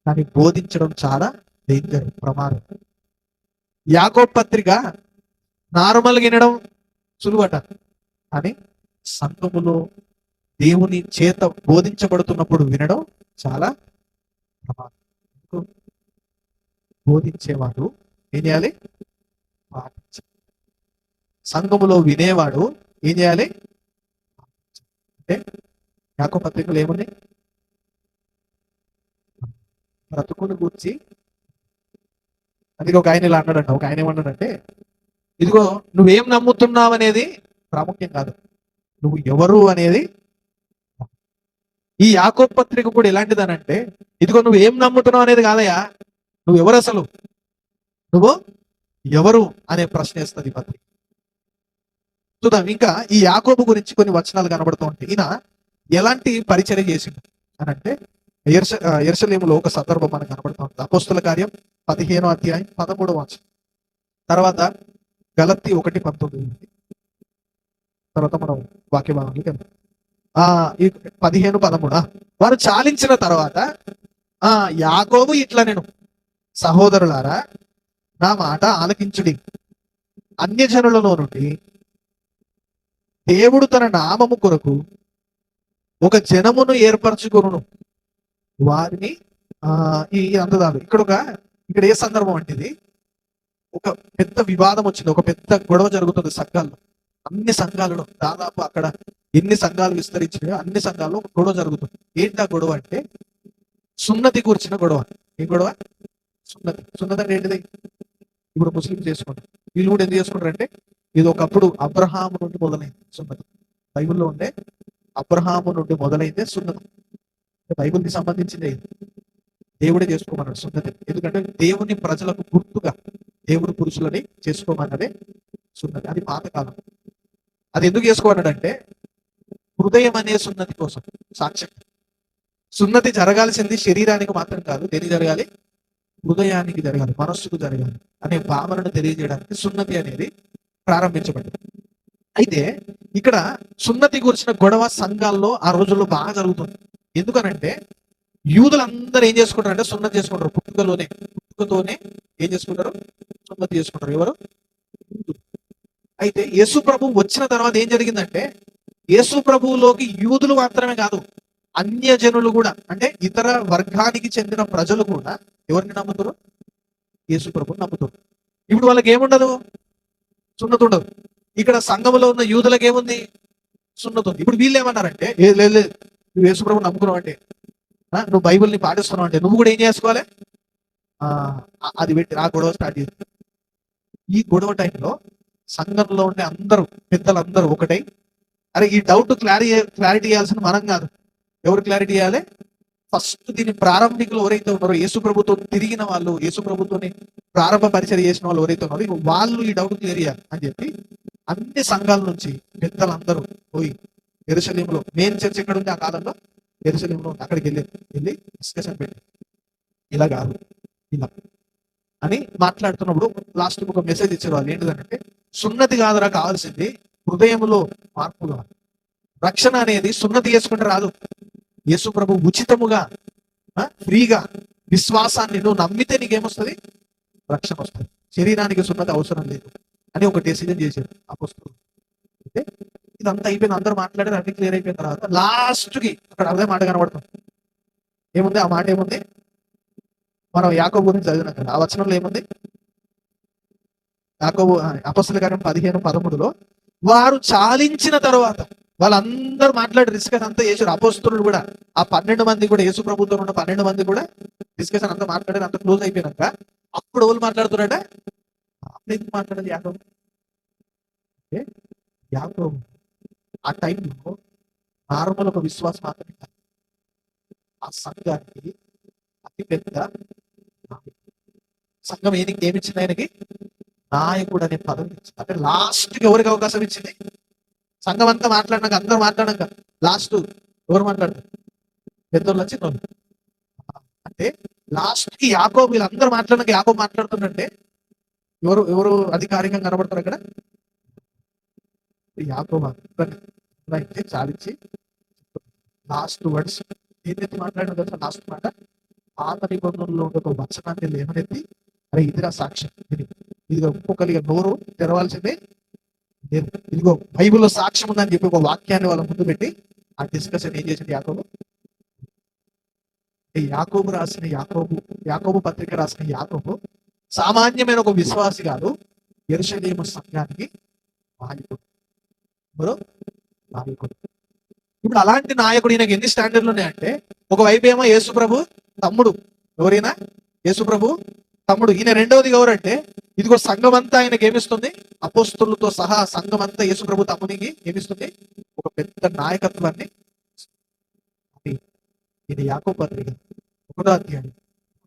A: కానీ బోధించడం చాలా డేంజర్, ప్రమాదం. యాకోబు పత్రిక నార్మల్గా వినడం సులువట, కానీ సంఘములో దేవుని చేత బోధించబడుతున్నప్పుడు వినడం చాలా ప్రమాదం. ఎందుకు? బోధించేవాడు ఏం చేయాలి? పాటించాలి. సంఘములో వినేవాడు ఏం చేయాలి? అంటే యాకోబు పత్రికలు ఏమున్నాయి? బ్రతుకుని గురించి. అందుకే ఒక ఆయన ఇలా అన్నాడంట. ఒక ఆయన ఏమన్నాడంటే, ఇదిగో నువ్వేం నమ్ముతున్నావు అనేది ప్రాముఖ్యం కాదు, నువ్వు ఎవరు అనేది. ఈ యాకోబు పత్రిక కూడా ఎలాంటిదనంటే, ఇదిగో నువ్వు ఏం నమ్ముతున్నావు అనేది కాదయా, నువ్వు ఎవరు, అసలు నువ్వు ఎవరు అనే ప్రశ్న వేస్తుంది ఈ పత్రిక. చూద్దాం ఇంకా ఈ యాకోబు గురించి కొన్ని వచనాలు కనబడుతూ ఉంటాయి. ఈయన ఎలాంటి పరిచర్య చేసిండు అని అంటే, యెరూషలేములో ఒక సందర్భం మనకు కనబడుతూ ఉంటుంది. అపోస్తుల కార్యం 15వ అధ్యాయం 13వ వచనం. తర్వాత గలతీ 1:19. తర్వాత మనం వాక్య భాగంలోకి వెళ్దాం. ఈ 15:13 వారు చాలించిన తర్వాత యాకోబు ఇట్లా, నేను సహోదరులారా నా మాట ఆలకించుడి, అన్యజనులలో నుండి దేవుడు తన నామము కొరకు ఒక జనమును ఏర్పరచుకొనును, వారిని ఈ అందదాలు. ఇక్కడ ఏ సందర్భం అంటే, ఇది ఒక పెద్ద వివాదం వచ్చింది, ఒక పెద్ద గొడవ జరుగుతుంది సంఘాల్లో. అన్ని సంఘాలలో దాదాపు అక్కడ ఎన్ని సంఘాలు విస్తరించినాయో అన్ని సంఘాల్లో ఒక గొడవ జరుగుతుంది. ఏంటి ఆ గొడవ అంటే, సున్నతి కూర్చిన గొడవ. ఏం గొడవ? సున్నతి. సున్నతి అంటే ఏంటిది? ఇప్పుడు ముస్లిం చేసుకుంటారు, వీళ్ళు కూడా ఎందుకు చేసుకుంటారు అంటే, ఇది ఒకప్పుడు అబ్రహాము నుండి మొదలైంది సున్నతి. బైబిల్లో ఉండే అబ్రహాము నుండి మొదలైందే సున్నతి. బైబిల్కి సంబంధించిందే ఇది. దేవుడే చేసుకోమన్నాడు సున్నతి. ఎందుకంటే దేవుని ప్రజలకు గుర్తుగా దేవుడు పురుషులని చేసుకోమన్నదే సున్నతి. అది పాతకాలం. అది ఎందుకు చేసుకోమన్నాడంటే, హృదయం అనే సున్నతి కోసం, సాక్ష్యం. సున్నతి జరగాల్సింది శరీరానికి మాత్రం కాదు, దేనికి జరగాలి? హృదయానికి జరగాలి, మనస్సుకు జరగాలి అనే భావనను తెలియజేయడానికి సున్నతి అనేది ప్రారంభించబడింది. అయితే ఇక్కడ సున్నతి గురించిన గొడవ సంఘాల్లో ఆ రోజుల్లో బాగా జరుగుతుంది. ఎందుకనంటే యూదులందరూ ఏం చేసుకుంటారంటే సున్నతి చేసుకుంటారు. పుట్టుకతోనే ఏం చేసుకుంటారు? సున్నతి చేసుకుంటారు. ఎవరు? అయితే యేసు ప్రభు వచ్చిన తర్వాత ఏం జరిగిందంటే, యేసు ప్రభువులోకి యూదులు మాత్రమే కాదు, అన్యజనులు కూడా, అంటే ఇతర వర్గానికి చెందిన ప్రజలు కూడా ఎవరిని నమ్ముతారు? యేసు ప్రభుని నమ్ముతారు. ఇప్పుడు వాళ్ళకి ఏముండదు? సున్నతి ఉండదు. ఇక్కడ సంఘములో ఉన్న యూదులకు ఏముంది? సున్నతి ఉంది. ఇప్పుడు వీళ్ళు ఏమన్నారంటే, లేదు నువ్వు యేసు ప్రభుని నమ్ముకున్నావు అంటే, నువ్వు బైబిల్ని పాటిస్తున్నావు అంటే, నువ్వు కూడా ఏం చేసుకోవాలి? అది పెట్టి ఆ గొడవ స్టార్ట్ చేసి, ఈ గొడవ టైంలో సంఘంలో ఉండే అందరూ పెద్దలందరూ ఒకటై, అరే ఈ డౌట్ క్లారిటీ ఇవ్వాల్సిన మనం కాదు, ఎవరు క్లారిటీ ఇవ్వాలి? ఫస్ట్ దీని ప్రారంభికులు ఎవరైతే ఉన్నారో, యేసు ప్రభుతో తిరిగిన వాళ్ళు, యేసు ప్రభుతోని ప్రారంభ పరిచయం చేసిన వాళ్ళు ఎవరైతే ఉన్నారో వాళ్ళు ఈ డౌట్ క్లియర్ చేయాలి అని చెప్పి అన్ని సంఘాల నుంచి పెద్దలందరూ పోయి యెరూషలేములో, మెయిన్ చర్చ్ ఎక్కడ ఉంది ఆ కాలంలో? యెరూషలేములో ఉంది. అక్కడికి వెళ్ళి డిస్కషన్ పెట్టి, ఇలా కాదు ఇలా అని మాట్లాడుతున్నప్పుడు లాస్ట్ ఒక మెసేజ్ ఇచ్చారు వాళ్ళు. ఏంటిదంటే, సున్నతి కాదురా కావాల్సింది, హృదయంలో మార్పు కావాలి. రక్షణ అనేది సున్నతి చేసుకుంటే రాదు. యేసు ప్రభు ఉచితముగా ఫ్రీగా విశ్వాసాన్ని నువ్వు నమ్మితే నీకేమొస్తుంది? రక్షణ వస్తుంది. శరీరానికి సున్నతి అవసరం లేదు అని ఒక డెసిజన్ చేశారు అపోస్తలులు. అయితే ఇదంతా అయిపోయింది, అందరూ మాట్లాడారు, అన్ని క్లియర్ అయిపోయిన తర్వాత లాస్ట్ కి అక్కడ అదే మాట కనబడుతుంది. ఏముంది ఆ మాట? ఏముంది? మనం యాకోబు గురించి చదివినాం కదా, ఆ వచనంలో ఏముంది? యాకోబు అపొస్తలుల కార్యం 15:13 వారు చాలించిన తర్వాత వాళ్ళందరూ మాట్లాడి డిస్కషన్ అంతా చేశారు. అపోస్తులు కూడా ఆ 12 మంది కూడా, యేసు ప్రభుతో ఉన్న 12 మంది కూడా డిస్కషన్ అంతా మాట్లాడారు. అంత క్లోజ్ అయిపోయినాక అప్పుడు వాళ్ళు మాట్లాడుతున్నారట. అప్పుడు ఎందుకు మాట్లాడాలి యాకోబు అంటే, యాకోబు ఆ టైంలో నార్మల్ ఒక విశ్వాసం మాత్రమే కాదు, ఆ సంఘానికి అతి పెద్ద నాయకుడు. సంఘం ఏమిచ్చింది ఆయనకి? నాయకుడు అనే పదవి ఇచ్చింది. అంటే లాస్ట్ కి ఎవరికి అవకాశం ఇచ్చింది? సంఘం అంతా మాట్లాడినాక, అందరూ మాట్లాడాక లాస్ట్ ఎవరు మాట్లాడతారు? పెద్దోళ్ళు, చిన్నోళ్ళు. అంటే లాస్ట్ కి యాకోబు, వీళ్ళందరూ మాట్లాడినాక యాకోబు మాట్లాడుతుందంటే ఎవరు ఎవరు అధికారికంగా కనబడతారు అక్కడ? యాకోబు అయితే చాలించి లాస్ట్ వర్డ్స్ ఏదైతే మాట్లాడిన తెలుసా? లాస్ట్ మాట, పాత నిబంధనలో ఒక వచనాన్ని లేవనెత్తి, అరే ఇదిరా సాక్ష్యం, ఇదిగో ఒక్కొక్కరిగా నోరు తెరవాల్సిందే లేదు, ఇదిగో బైబిల్లో సాక్ష్యం ఉందని చెప్పి ఒక వాక్యాన్ని వాళ్ళ ముందు పెట్టి ఆ డిస్కషన్ ఏం చేసింది యాకోబు? యాకోబు పత్రిక రాసిన యాకోబు సామాన్యమైన ఒక విశ్వాసి కాదు, యెరూషలేము సంఘానికి నాయకుడు. నాయకుడు. ఇప్పుడు అలాంటి నాయకుడు ఈయనకి ఎన్ని స్టాండర్డ్లు ఉన్నాయంటే, ఒకవైపు ఏమో యేసు ప్రభు తమ్ముడు, ఎవరైనా యేసు ప్రభు తమ్ముడు. ఈయన రెండవది ఎవరంటే, ఇదిగో సంఘం అంతా ఆయనకి ఏమిస్తుంది? అపోస్తులతో సహా సంఘం అంతా యేసు ప్రభు తమ్మునికి ఏమిస్తుంది? ఒక పెద్ద నాయకత్వాన్ని. ఇది యాకోబు పత్రిక 1వ అధ్యాయం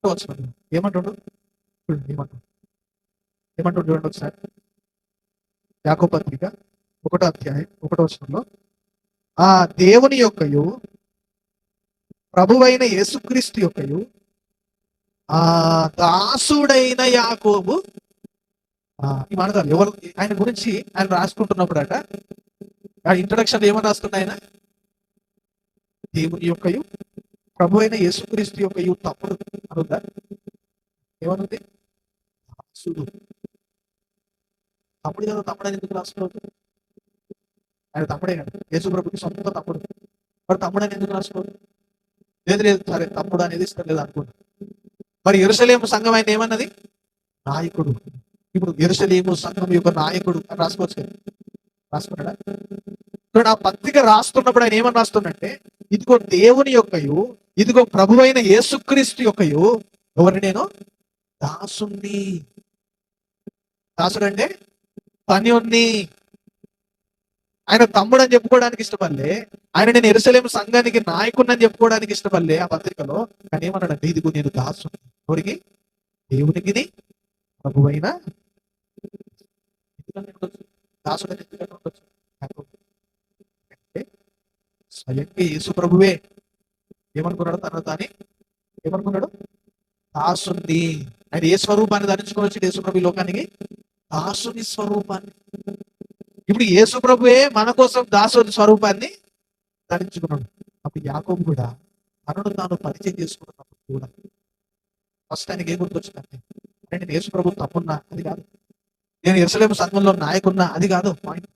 A: 1వ వచనం ఏమంటాడు? ఏమంటాడు చూడండి ఒకసారి. యాకోబు పత్రిక 1వ అధ్యాయం 1వ వచనంలో, ఆ దేవుని యొక్కయు ప్రభువైన యేసుక్రీస్తు యొక్కయు ఆ దాసుడైన యాకోబు. ఈ మాట ఎవరు ఆయన గురించి ఆయన రాసుకుంటున్నప్పుడు అట, ఆ ఇంట్రడక్షన్ ఏమని రాస్తున్నా ఆయన? దేవుని యొక్కయు ప్రభు అయిన యేసుక్రీస్తు యొక్కయు తమ్ముడు అనుందా? ఏమనుంది? దాసుడు. తమ్ముడు కదా, తమ్ముడు అని ఎందుకు రాసుకోవద్దు? ఆయన తమ్ముడే కదా, యేసు ప్రభుకి సొంత తమ్ముడు. మరి తమ్ముడు అని ఎందుకు రాసుకోవద్దు? లేదు సరే, తమ్ముడు అనేది ఇష్టం లేదు అనుకోండి. మరి యెరూషలేము సంఘం ఆయన ఏమన్నది? నాయకుడు. ఇప్పుడు యెరూషలేము సంఘం యొక్క నాయకుడు అని రాసుకోవచ్చు కదా, రాసుకున్నాడా? ఇప్పుడు ఆ పత్రిక రాస్తున్నప్పుడు ఆయన ఏమని రాస్తున్నట్టే, ఇదిగో దేవుని యొక్కయు, ఇదిగో ప్రభువైన యేసుక్రీస్తు యొక్కయు ఎవరిని? నేను దాసుని. దాసుడు అంటే పనిని. ఆయన తమ్ముడు అని చెప్పుకోవడానికి ఇష్టపడలే, ఆయన నేను యెరూషలేము సంఘానికి నాయకుడిని చెప్పుకోవడానికి ఇష్టపడలే ఆ పత్రికలో. కానీ ఏమన్నాడంటే, ఇదిగో నేను దాసుని. ఎవరికి? దేవునికి, ప్రభువైన. దాసుడు అని ఎందుకంటే ఉండొచ్చు అంటే, స్వయంగా యేసు ప్రభువే ఏమనుకున్నాడు? తన తాని ఏమనుకున్నాడు? దాసుని. ఆయన ఏ స్వరూపాన్ని ధరించుకొని వచ్చి యేసు ప్రభు లోకానికి? దాసుని స్వరూపాన్ని. ఇప్పుడు యేసు ప్రభువే మన కోసం దాసుని స్వరూపాన్ని ధరించుకున్నాడు. అప్పుడు యాకోబు కూడా తనను తాను పరిచయం చేసుకున్నప్పుడు కూడా ఫస్ట్ ఆయనకి ఏ గుర్తొచ్చిందంటే, నేను యేసు ప్రభు తమ్మున్నా అది కాదు, నేను యెరూషలేము సంఘంలో నాయకున్నా అది కాదు పాయింట్.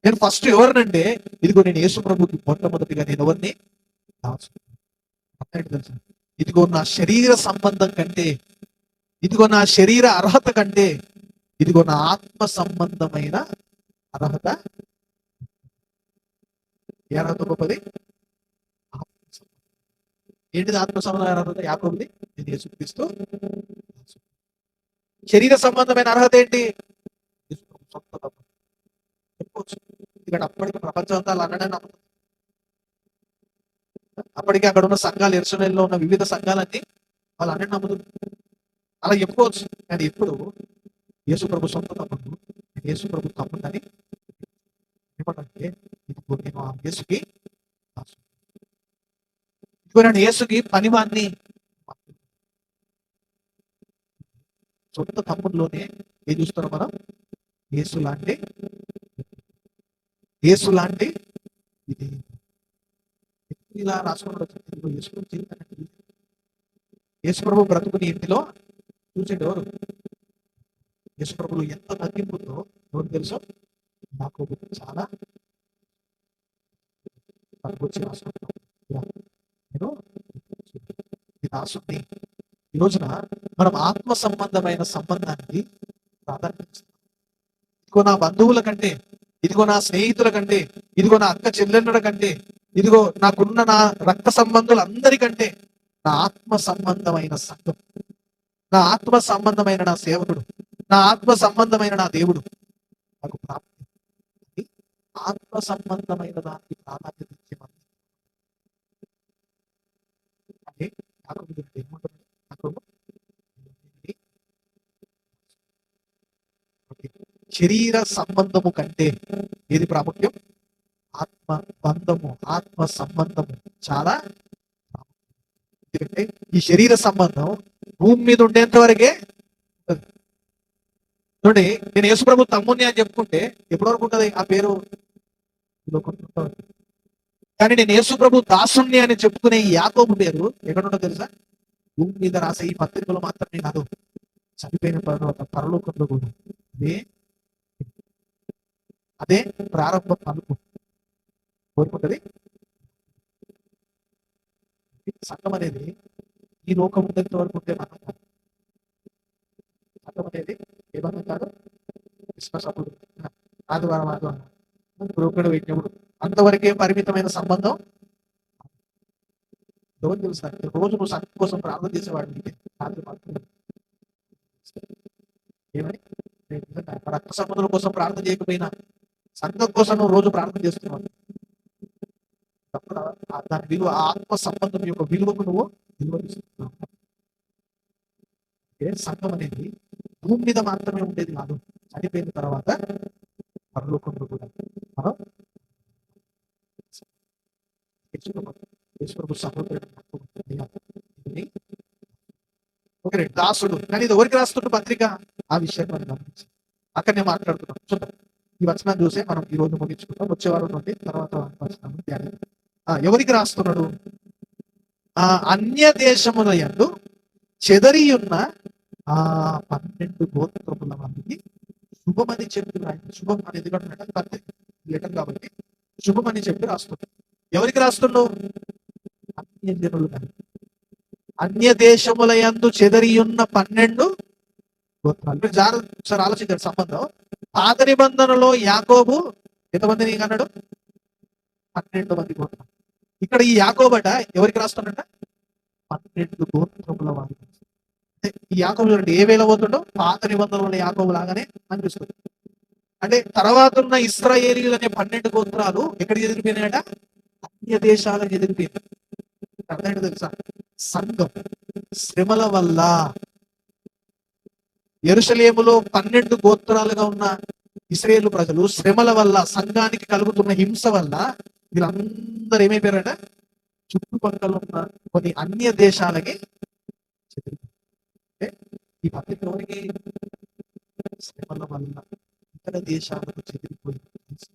A: నేను ఫస్ట్ ఎవరినంటే, ఇదిగో నేను యేసు ప్రభుకి మొట్టమొదటిగా నేను ఎవరిని? దాసుని. తెలుసు, ఇదిగో నా శరీర సంబంధం కంటే, ఇదిగో నా శరీర అర్హత కంటే, ఇదిగో నా ఆత్మ సంబంధమైన అర్హత. ఏ అర్హత గొప్పది? ఏంటిది ఆత్మ సంబంధమైన అర్హత యాకోబుది? నేను యేసుక్రీస్తు. శరీర సంబంధమైన అర్హత ఏంటి? చెప్పుకోవచ్చు. ఇక్కడ అప్పటికి ప్రపంచం అంతా అలానే నమ్ముతుంది. అప్పటికి అక్కడ ఉన్న సంఘాలు, యెరూషలేములో ఉన్న వివిధ సంఘాలన్నీ వాళ్ళు అన్నీ నమ్ముతుంది. అలా చెప్పుకోవచ్చు. కానీ ఎప్పుడు యేసు ప్రభు సొంత తమ్ముడు, యేసు ప్రభు తమ్ముడని ఏమంటే, ఇదిగో నేను ఆ యేసుకి దాసుని. ఇదిగో నేను యేసుకి పనివాణ్ణి. సొంత తమ్ముడిలోనే ఏం చూస్తున్నాం మనం? యేసు లాంటి ఇది ఇలా రాసుకున్నాడు. యేసు ప్రభు బ్రతుకుని ఇంటిలో చూసేది ఎవరు? యేసు ప్రభులు ఎంత తగ్గింపుతో ఎవరు తెలుసు? యాకోబు చాలా వచ్చి రాసుకుంటున్నాడు. నేను ఈ దాసుని. ఈ రోజున మనం ఆత్మ సంబంధమైన సంబంధానికి ప్రాధాన్యత ఇస్తున్నాం. ఇదిగో నా బంధువుల కంటే, ఇదిగో నా స్నేహితుల కంటే, ఇదిగో నా అక్క చెల్లెళ్ళ కంటే, ఇదిగో నాకున్న నా రక్త సంబంధులందరికంటే నా ఆత్మ సంబంధమైన సంఘం, నా ఆత్మ సంబంధమైన నా సేవకుడు, నా ఆత్మ సంబంధమైన నా దేవుడు నాకు ప్రాప్తి. ఆత్మ సంబంధమైన దానికి ప్రాధాన్యత ఇచ్చే మనం. అంటే యాకోబు దగ్గర ఏమంటున్నాడు? యాకోబు, ఓకే, శరీర సంబంధము కంటే ఏది ప్రాముఖ్యం? ఆత్మ బంధము, ఆత్మ సంబంధము చాలా ప్రాముఖ్యం. ఎందుకంటే ఈ శరీర సంబంధం భూమి మీద ఉండేంత వరకే ఉంటది. చూడండి, నేను యేసుప్రభు తమ్ముని అని చెప్పుకుంటే ఎప్పటి వరకు ఉంటది ఆ పేరు? ఈ లోకంలో ఉంటుంది. కానీ నేను యేసుప్రభు దాసుణ్ణి అని చెప్పుకునే ఈ యాకోబు పేరు ఎక్కడ ఉంటుందో తెలుసా? భూమి మీద రాసే ఈ పత్రికలు మాత్రమే కాదు, చనిపోయిన తర్వాత పరలోకంలో కూడా అదే అదే ప్రారంభ పలుకు కోరుకుంటది. సంఘం అనేది ఈ లోకం ఉండేంత వరకు ఉంటే బంధం కాదు. సంఘం అనేది ఏ బంధం కాదు? క్రిస్మస్ అప్పుడు, ఆదివారం బ్రోకడు విజ్ఞముడు అంతవరకే పరిమితమైన సంబంధం. ఎవరు తెలుసా? రోజు నువ్వు సంఘం కోసం ప్రార్థన చేసేవాడు రాత్రి మాత్రం ఏమని? నేను నిజంగా రక్త సంబంధుల కోసం ప్రార్థన చేయకపోయినా సంఘం కోసం నువ్వు రోజు ప్రార్థన చేస్తున్నావు. తప్పదా? దాని విలువ, ఆ ఆత్మ సంబంధం యొక్క విలువకు నువ్వు విలువ ఇస్తున్నావు. సంఘం అనేది భూమి మీద మాత్రమే ఉండేది కాదు, చనిపోయిన తర్వాత పరలోకంలో కూడా మనం ఓకే, దాసుడు. కానీ ఇది ఎవరికి రాస్తున్న పత్రిక? ఆ విషయాన్ని మనం గమనించి అక్కడ నేను మాట్లాడుతున్నాం. చూద్దాం, ఈ వచనాన్ని చూసే మనం ఈ రోజు ముగించుకుంటాం. వచ్చే వారం నుండి తర్వాత వచనాన్ని ధ్యానిద్దాం. ఎవరికి రాస్తున్నాడు? అన్య దేశముల యందు చెదరి ఉన్న 12 గోత్రముల మందికి శుభమని చెప్పి రాయండి. శుభం అని ఎందుకంటే పత్రిక లెటర్ కాబట్టి శుభమని చెప్పి రాస్తున్నాడు. ఎవరికి రాస్తున్నావు? అన్య జనులు కానీ, అన్య దేశముల యందు చెదరి ఉన్న 12 గోత్రాలు. మీరు ఒకసారి ఆలోచించారు సంబంధం. పాత నిబంధనలో యాకోబు ఎంతమందిని అన్నాడు? 12 మంది గోత్రాలు. ఇక్కడ ఈ యాకోబట ఎవరికి రాస్తున్నట? 12 గోత్రముల వారికి. ఈ యాకోబు చూడండి ఏ వేళ పోతుండో పాత నిబంధనల యాకోబు లాగానే అనిపిస్తుంది. అంటే తర్వాత ఉన్న ఇశ్రాయేలీయులు అనే 12 గోత్రాలు ఎక్కడికి ఎదిరిపోయినాయట? అన్య దేశాలకు ఎదిరిపోయింది. అర్థమైంది తెలుసా? సంఘం శ్రమల వల్ల యెరూషలేములో 12 గోత్రాలుగా ఉన్న ఇశ్రాయేలు ప్రజలు శ్రమల వల్ల, సంఘానికి కలుగుతున్న హింస వల్ల వీళ్ళందరూ ఏమైపోయారట? చుట్టుపక్కల ఉన్న కొన్ని అన్య దేశాలకి ఈ పత్రిక ఎవరికి? శ్రమల వల్ల ఇతర దేశాలకు చెదిరిపోయింది.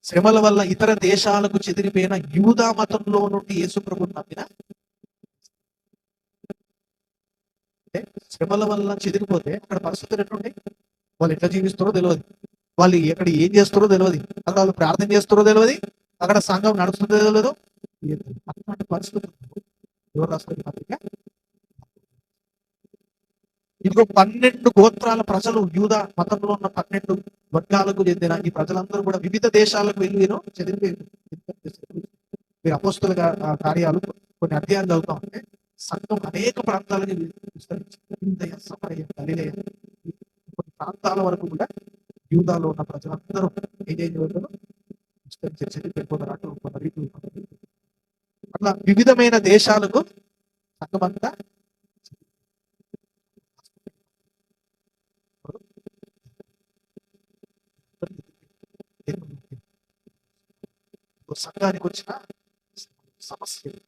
A: శ్రమల వల్ల ఇతర దేశాలకు చెదిరిపోయిన యూదా మతంలో నుండి యేసుప్రభుని నమ్మిన, శ్రమల వల్ల చెదిరిపోతే అక్కడ పరిస్థితులు ఎట్లుంటాయి? వాళ్ళు ఎట్లా జీవిస్తారో తెలియదు, వాళ్ళు ఎక్కడ ఏం చేస్తారో తెలియదు, అక్కడ వాళ్ళు ప్రార్థన చేస్తారో తెలియదు, అక్కడ సంఘం నడుస్తుందో తెలియదు. అట్లాంటి పరిస్థితులు ఎవరు రాస్తారు పత్రిక? ఇదిగో 12 గోత్రాల ప్రజలు, యూదా మతంలో ఉన్న 12 వర్గాలకు చెందిన ఈ ప్రజలందరూ కూడా వివిధ దేశాలకు వెళ్ళి చెదిరిపోయారు. మీరు అపోస్తుల కార్యాలు కొన్ని అధ్యాయాలు చదువుతా ఉంటే సంఘం అనేక ప్రాంతాలకు విస్తరించింది. సమరయ, గలిలయ, కొన్ని ప్రాంతాల వరకు కూడా యూదాలో ఉన్న ప్రజలందరూ ఏం చేయగలుగుతారు? విస్తరించి చెదిరిపోతారు. అటు కొందరు ఇటు కొందరు. అట్లా వివిధమైన దేశాలకు సంఘమంతా సంఘానికి వచ్చిన సమస్యలు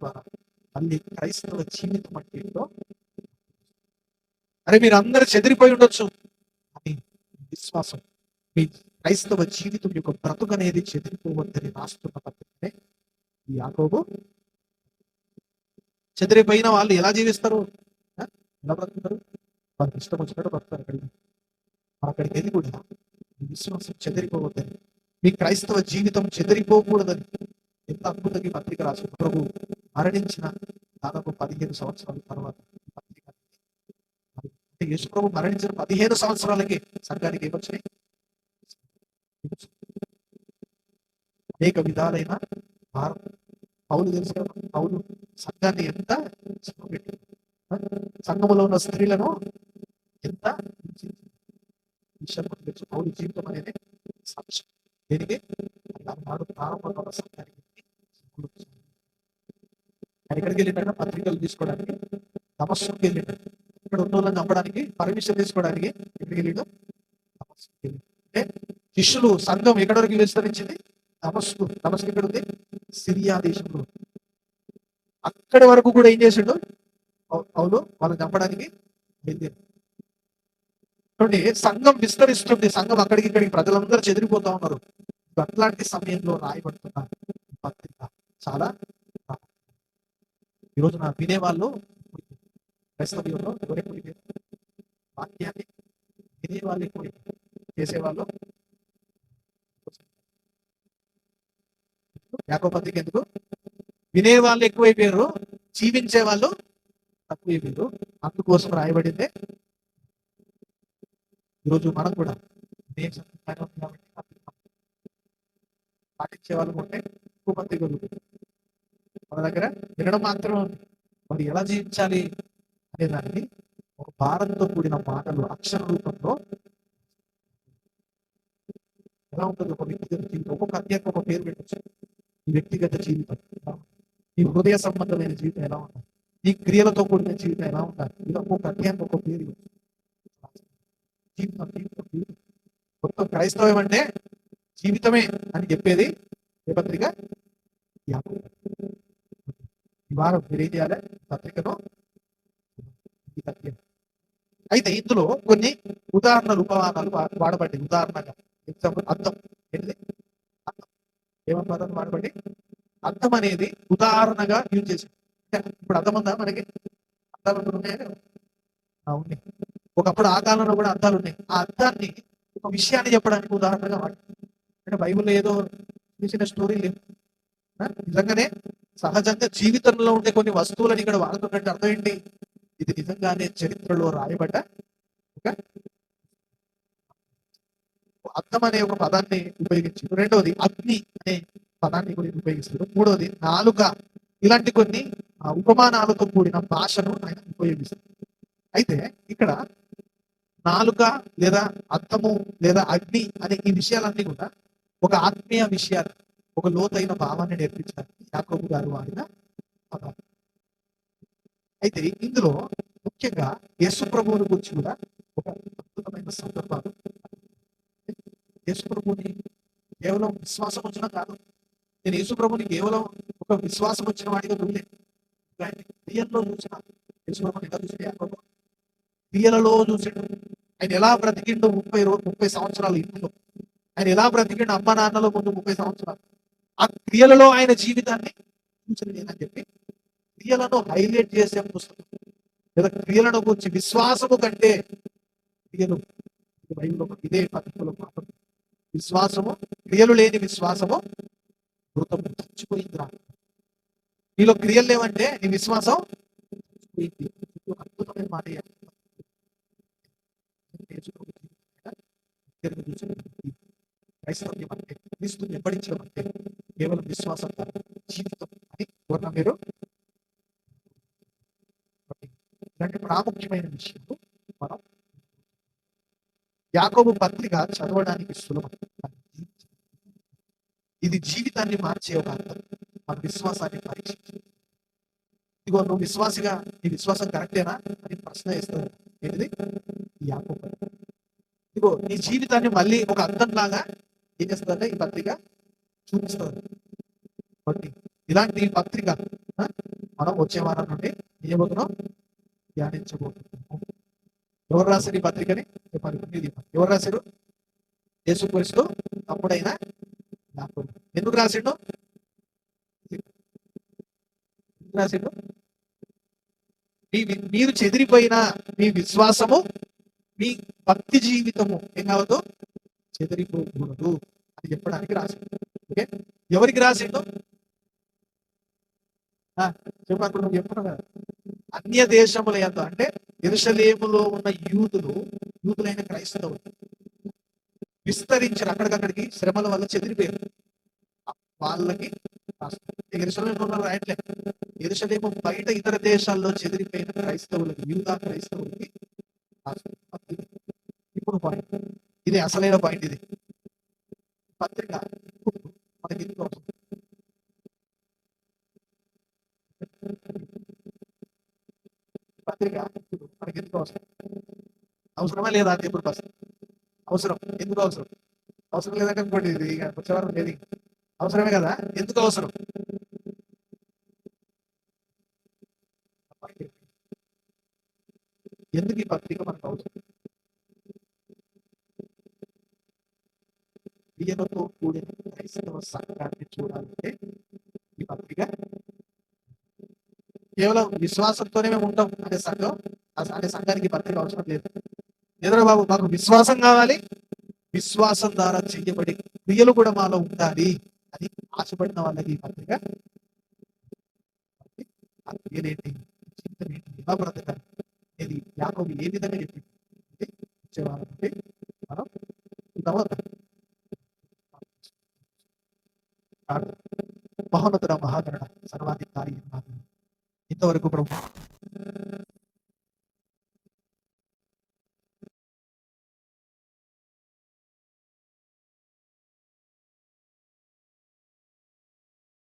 A: ద్వారా మళ్ళీ క్రైస్తవ జీవితం అంటే అరే మీరు అందరూ చెదిరిపోయి ఉండొచ్చు అని విశ్వాసం, మీ క్రైస్తవ జీవితం యొక్క బ్రతుకు అనేది చెదిరిపోవద్దని రాస్తున్న పత్రికనే ఈ యాకోబు. చెదిరిపోయిన వాళ్ళు ఎలా జీవిస్తారు? ఎలా బ్రతుకుతారు? వాళ్ళకి ఇష్టం వచ్చినట్టు బ్రతుకుతారు. అక్కడికి వెళ్ళి కూడా మీ విశ్వాసం చెదిరిపోవద్దని, మీ క్రైస్తవ జీవితం చెదిరిపోకూడదని ఎంత అద్భుతంగా ఈ పత్రిక రాసి ప్రభు మరణించిన దాదాపు 15 సంవత్సరాల తర్వాత పత్రిక యేసుప్రభు మరణించిన 15 సంవత్సరాలకి సంఘానికి ఏమొచ్చినాయి? అనేక విధాలైన భారం. పౌలు తెలుసు కదా, పౌలు సంఘాన్ని ఎంత శ్రమ పెట్టాడు. సంఘములో ఉన్న స్త్రీలను ఎంత విషయం తెలుసు. పౌలు జీవితం అనేది సాక్ష్యం. దేనికి? నాడు ప్రారంభంలో ఉన్న సంఘానికి ఆయన ఎక్కడికి వెళ్ళింటే పత్రికలు తీసుకోవడానికి తపస్సుకి వెళ్ళిండు. ఇక్కడ ఉన్న వాళ్ళని చంపడానికి పర్మిషన్ తీసుకోవడానికి ఎక్కడికి వెళ్ళిండు? తపస్సుకి వెళ్ళిండు. అంటే శిష్యులు సంఘం ఎక్కడి వరకు విస్తరించింది? తపస్సు. తపస్సు ఎక్కడ ఉంది? సిరియా దేశంలో. అక్కడి వరకు కూడా ఏం చేసిండు పౌలు? వాళ్ళని చంపడానికి వెళ్ళారు. చూడండి, సంఘం విస్తరిస్తుంది. సంఘం అక్కడికి ఇక్కడికి ప్రజలందరూ చెదిరిపోతా ఉన్నారు. అట్లాంటి సమయంలో రాయబడుతున్న పత్రిక చాలా ఈరోజు నా వినేవాళ్ళు క్రైస్తవ్యంలో ఎవరెక్కువ వాక్యాన్ని వినేవాళ్ళు ఎక్కువ, చేసేవాళ్ళు యాకోబు పత్రిక ఎందుకు? వినేవాళ్ళు ఎక్కువైపోయారు, జీవించే వాళ్ళు తక్కువైపోయారు. అందుకోసం రాయబడిందే. ఈరోజు మనం కూడా పాటించే వాళ్ళు ఉంటే ఎక్కువ మంది కలుగుతుంది. మన దగ్గర వినడం మాత్రం మరి ఎలా జీవించాలి అనే దాన్ని ఒక భారంతో కూడిన మాటలు అక్షర రూపంలో ఎలా ఉంటుంది? ఒక వ్యక్తిగత జీవితం, ఒక్కొక్క అధ్యాయం ఒక పేరు పెట్టచ్చు. ఈ వ్యక్తిగత జీవితం ఎలా ఉంటుంది? ఈ హృదయ సంబంధమైన జీవితం ఎలా ఉండాలి? ఈ క్రియలతో కూడిన జీవితం ఎలా ఉండాలి? ఇలా ఒక్కొక్క అధ్యాయం ఒక పేరు జీవితం. జీవితం జీవితం మొత్తం క్రైస్తవం అంటే జీవితమే అని చెప్పేది ఏ పత్రిక? యాకోబు. ఈ వారం మీరు ఏం చేయాలి? పత్రికను అయితే ఇందులో కొన్ని ఉదాహరణలు, ఉపమానాలు వాడబడి. ఉదాహరణగా ఎగ్జాంపుల్ అద్దం. ఏంటిది? అద్దం. ఏమన్నా పదాలు వాడబడి? అద్దం అనేది ఉదాహరణగా యూజ్ చేసి. ఇప్పుడు అద్దం ఉందా మనకి? అద్దాలు ఉన్నాయా? ఉన్నాయి. ఒకప్పుడు ఆ కాలంలో కూడా అద్దాలు ఉన్నాయి. ఆ అద్దాన్ని ఒక విషయాన్ని చెప్పడానికి ఉదాహరణగా వాడి. అంటే బైబిల్లో ఏదో చిన్న స్టోరీ లేదు. నిజంగానే సహజంగా జీవితంలో ఉండే కొన్ని వస్తువులను ఇక్కడ వాడుతున్నట్టు అర్థం ఏంటి? ఇది నిజంగానే చరిత్రలో రాయబడ్డ ఒక అద్దం అనే ఒక పదాన్ని ఉపయోగించి. రెండవది అగ్ని అనే పదాన్ని కూడా ఉపయోగిస్తారు. మూడవది నాలుక. ఇలాంటి కొన్ని ఉపమానాలతో కూడిన భాషను ఆయన ఉపయోగిస్తారు. అయితే ఇక్కడ నాలుక లేదా అద్దము లేదా అగ్ని అనే ఈ విషయాలన్నీ కూడా ఒక ఆత్మీయ విషయాలు, ఒక లోతైన భావాన్ని నేర్పించడానికి యాకోబు గారు వాడిన పదాలు. అయితే ఇందులో ముఖ్యంగా యేసు ప్రభువుని గురించి కూడా ఒక అద్భుతమైన సందర్భాలు. యేసు ప్రభుని కేవలం విశ్వాసం వచ్చిన కాదు. నేను యేసు ప్రభుని కేవలం ఒక విశ్వాసం వచ్చిన వాడిగా చూడలేదు. క్రియల్లో చూసిన యేసు ప్రభుని ఎలా చూసిన యాకోబు? క్రియలలో చూసాడు. ఆయన ఎలా బ్రతికిండు 30 సంవత్సరాలు ఇంట్లో. ఆయన ఎలా బ్రతికిండు అమ్మ నాన్నలో ముందు 30 సంవత్సరాలు. ఆ క్రియలలో ఆయన జీవితాన్ని చూసిన నేనని చెప్పి క్రియలను హైలైట్ చేసే పుస్తకం. లేదా క్రియలను గురించి విశ్వాసము కంటే క్రియలు బైబిల్లో ఇదే పద్ధతిలో మాత్రం. విశ్వాసము, క్రియలు లేని విశ్వాసము మృతము, చచ్చిపోయిందిరా. నీలో క్రియలు లేవంటే నీ విశ్వాసం చచ్చిపోయింది. అద్భుతమైన మాట. క్రైస్తవ్యం అంటే, క్రీస్తుని వెంబడించడం అంటే కేవలం విశ్వాసం కాదు, జీవితం అని కోరిన మీరు. ఇలాంటి ప్రాముఖ్యమైన విషయాలు మనం యాకోబు పత్రిక చదవడానికి సులభం. ఇది జీవితాన్ని మార్చే ఒక అర్థం. మన విశ్వాసాన్ని పరీక్షించి, ఇదిగో నువ్వు విశ్వాసిగా, నీ విశ్వాసం కరెక్టేనా అని ప్రశ్న వేస్తుంది. ఏంటిది? యాకోబు. ఇదిగో నీ జీవితాన్ని మళ్ళీ ఒక అర్థం లాగా ఏం చేస్తుందంటే ఈ పత్రిక చూపిస్తుంది. కాబట్టి ఇలాంటి పత్రిక మనం వచ్చే వారం నుండి ఏమవుతున్నాం? ధ్యానించబోతున్నాం. ఎవరు రాశారు ఈ పత్రికని చెప్పాలి. ఎవరు రాశారు? యేసుక్రీస్తు తమ్ముడైన యాకోబు. ఎందుకు రాసిండు? రాసిండు మీరు చెదిరిపోయిన మీ విశ్వాసము, మీ భక్తి జీవితము ఏం కావద్దు, చెదిరిపోకూడదు అని చెప్పడానికి రాసిండు. ఓకే, ఎవరికి రాసిండు? చెప్పాను, నువ్వు చెప్తున్నావు కదా, అన్య దేశముల యందు. అంటే యెరూషలేములో ఉన్న యూదులైన క్రైస్తవులు విస్తరించారు, అక్కడికక్కడికి శ్రమల వల్ల చెదిరిపోయారు. వాళ్ళకి యెరూషలేములో ఉన్న రాయట్లే, యెరూషలేము బయట ఇతర దేశాల్లో చెదిరిపోయిన క్రైస్తవులకి, యూదా క్రైస్తవులకి రాస్తున్న పత్రిక. ఇప్పుడు పాయింట్, ఇది అసలైన పాయింట్. ఇది పత్రిక ఇప్పుడు మనకి ఎందుకు అవసరం? పత్రిక ఇప్పుడు మనకి ఎందుకు అవసరం? అవసరమా లేదా అంటే ఇప్పుడు బస్ అవసరం. ఎందుకు అవసరం? అవసరం లేదంటే అనుకోండి, ఇది ఇక వచ్చేవారం లేదు. అవసరమే కదా, ఎందుకు అవసరం? ఎందుకు ఈ పత్రిక మనకు అవసరం? క్రియలతో కూడిన క్రైస్తవ సంఘాన్ని చూడాలంటే ఈ పత్రిక, కేవలం విశ్వాసంతోనే మేము ఉంటాం అనే సంఘం, అనే సంఘానికి ఈ పత్రిక అవసరం లేదు. ఎదురు బాబు, మాకు విశ్వాసం కావాలి, విశ్వాసం ద్వారా చెయ్యబడి క్రియలు కూడా మాలో ఉండాలి అని ఆశపడిన వాళ్ళకి ఈ పత్రిక. ఆ క్రియలేంటి, జీవితం ఏంటి, ఎలా బ్రతకాలి అనేది యాకోబు ఏ విధంగా చెప్పింది వచ్చేవాళ్ళ నుండి మనం చూద్దామా? మహోన్నతుడ, మహాగణుడ, సర్వాధికారి ఇంతవరకు ప్రభు